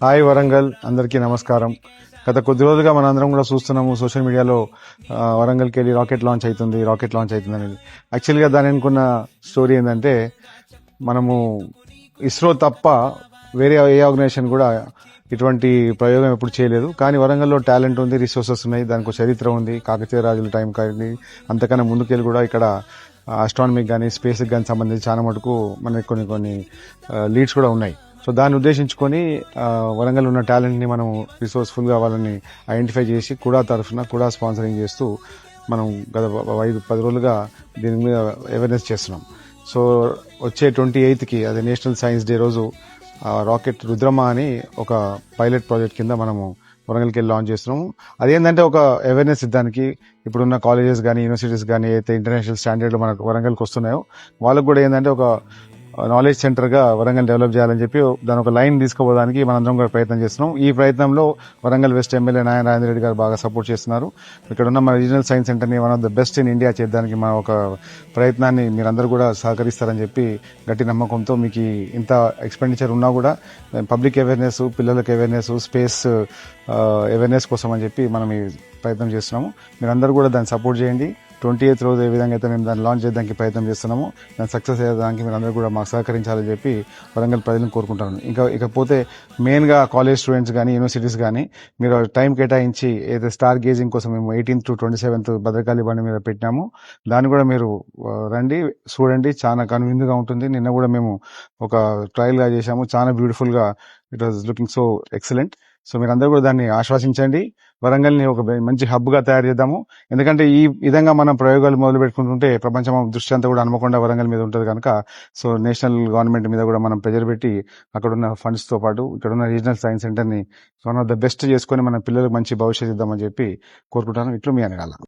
Hi Warangal, అందరికీ నమస్కారం. గత కొద్ది రోజులుగా మనందరం కూడా చూస్తున్నాము సోషల్ మీడియాలో వరంగల్కి వెళ్ళి రాకెట్ లాంచ్ అవుతుంది అనేది. యాక్చువల్గా దాని అనుకున్న స్టోరీ ఏంటంటే, మనము ఇస్రో తప్ప వేరే ఏ ఆర్గనైజేషన్ కూడా ఇటువంటి ప్రయోగం ఎప్పుడు చేయలేదు. కానీ వరంగల్లో టాలెంట్ ఉంది, రిసోర్సెస్ ఉన్నాయి, దానికి చరిత్ర ఉంది. కాకతీయ రాజుల టైం కానీ అంతకన్నా ముందుకెళ్ళి కూడా ఇక్కడ ఆస్ట్రానమీకి కానీ స్పేస్కి కానీ సంబంధించి చాలా మటుకు మనకి కొన్ని లీడ్స్ కూడా ఉన్నాయి. సో దాన్ని ఉద్దేశించుకొని వరంగల్ ఉన్న టాలెంట్ని మనం రిసోర్స్ఫుల్గా వాళ్ళని ఐడెంటిఫై చేసి కూడా తరఫున కూడా స్పాన్సరింగ్ చేస్తూ మనం గత 5-10 రోజులుగా దీని మీద అవేర్నెస్ చేస్తున్నాం. సో వచ్చే 28కి అదే నేషనల్ సైన్స్ డే రోజు రాకెట్ రుద్రమ అని ఒక పైలట్ ప్రాజెక్ట్ కింద మనము వరంగల్కి వెళ్ళి లాంచ్ చేస్తున్నాము. అదేంటంటే ఒక అవేర్నెస్ ఇద్దానికి ఇప్పుడున్న కాలేజెస్ కానీ యూనివర్సిటీస్ కానీ అయితే ఇంటర్నేషనల్ స్టాండర్డ్ మనకు వరంగల్కి వస్తున్నాయో వాళ్ళకు కూడా ఏంటంటే ఒక నాలెడ్జ్ సెంటర్ గా వరంగల్ డెవలప్ చేయాలని చెప్పి దాని ఒక లైన్ తీసుకుపోవడానికి మనందరం కూడా ప్రయత్నం చేస్తున్నాం. ఈ ప్రయత్నంలో వరంగల్ వెస్ట్ ఎమ్మెల్యే నారాయణ రెడ్డి గారు బాగా సపోర్ట్ చేస్తున్నారు. ఇక్కడ ఉన్న మన రీజనల్ సైన్స్ సెంటర్ ని one of the best in India చేయడానికి మన ఒక ప్రయత్నాన్ని మీరందరూ కూడా సహకరిస్తారని చెప్పి గట్టి నమ్మకంతో మీకు ఇంత ఎక్స్పెండిచర్ ఉన్నా కూడా పబ్లిక్ అవేర్నెస్, పిల్లలకు అవేర్నెస్, స్పేస్ అవేర్నెస్ కోసం అని చెప్పి మనం ఈ ప్రయత్నం చేస్తున్నాము. మీరందరూ కూడా దాన్ని సపోర్ట్ చేయండి. 28th రోజు ఏ విధంగా అయితే మేము దాన్ని లాంచ్ చేయడానికి ప్రయత్నం చేస్తున్నాము, దాన్ని సక్సెస్ అయ్యేదానికి మీరు అందరూ కూడా మాకు సహకరించాలని చెప్పి వరంగల్ ప్రజలను కోరుకుంటాను. ఇకపోతే మెయిన్గా కాలేజ్ స్టూడెంట్స్ కానీ యూనివర్సిటీస్ కానీ మీరు టైం కేటాయించి ఏదైతే స్టార్ గేజింగ్ కోసం మేము 18th to 27th భద్రకాళి బండి మీద పెట్టినాము, దాన్ని కూడా మీరు రండి, చూడండి. చాలా కన్వీనియంట్గా ఉంటుంది. నిన్న కూడా మేము ఒక ట్రయల్గా చేశాము, చాలా బ్యూటిఫుల్గా. It was looking so excellent. So మీరందరూ కూడా దాన్ని ఆశ్వాసించండి. వరంగల్ని ఒక మంచి హబ్గా తయారు చేద్దాము. ఎందుకంటే ఈ విధంగా మనం ప్రయోగాలు మొదలు పెట్టుకుంటుంటే ప్రపంచం దృష్టి అంతా కూడా హన్మకొండ వరంగల్ మీద ఉంటుంది కనుక సో నేషనల్ గవర్నమెంట్ మీద కూడా మనం ప్రెజర్ పెట్టి అక్కడున్న ఫండ్స్ తో పాటు ఇక్కడున్న రీజనల్ సైన్స్ సెంటర్ ని వన్ ఆఫ్ ద బెస్ట్ చేసుకుని మన పిల్లలకు మంచి భవిష్యత్తు ఇద్దామని చెప్పి కోరుకుంటాను. ఇట్లు మీ అనగాల.